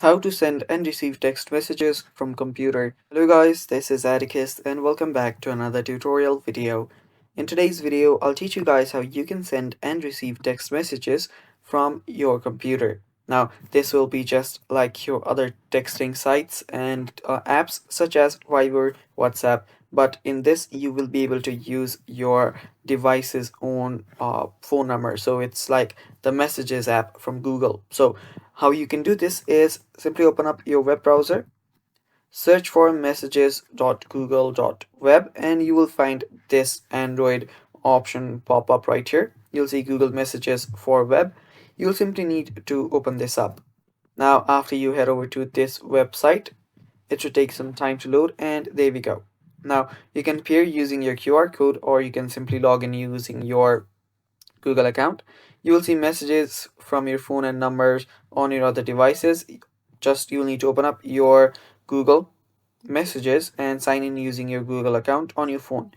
How to send and receive text messages from computer. Hello guys, this is Atticus and welcome back to another tutorial video. In today's video, I'll teach you guys how you can send and receive text messages from your computer. Now, this will be just like your other texting sites and apps such as Viber, WhatsApp, but in this you will be able to use your device's own phone number. So it's like the Messages app from Google. So how you can do this is simply open up your web browser, search for messages.google.web, and you will find this Android option pop up right here. You'll see Google Messages for web. You'll simply need to open this up. Now, after you head over to this website, it should take some time to load, and there we go. Now, you can pair using your QR code, or you can simply log in using your Google account. You will see messages from your phone and numbers on your other devices. Just you'll need to open up your Google Messages and sign in using your Google account on your phone.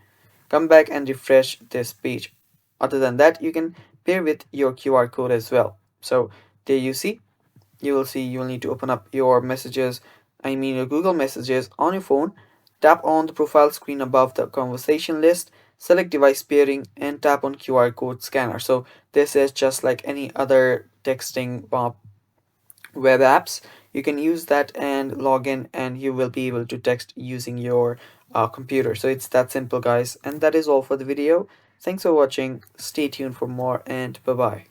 Come back and refresh this page. Other than that, you can pair with your QR code as well. So there you will see you will need to open up your messages, I mean your Google Messages on your phone. Tap on the profile screen above the conversation list, select device pairing, and tap on QR code scanner. So this is just like any other texting web apps. You can use that and log in, and you will be able to text using your computer. So it's that simple, guys. And that is all for the video. Thanks for watching. Stay tuned for more, and bye bye.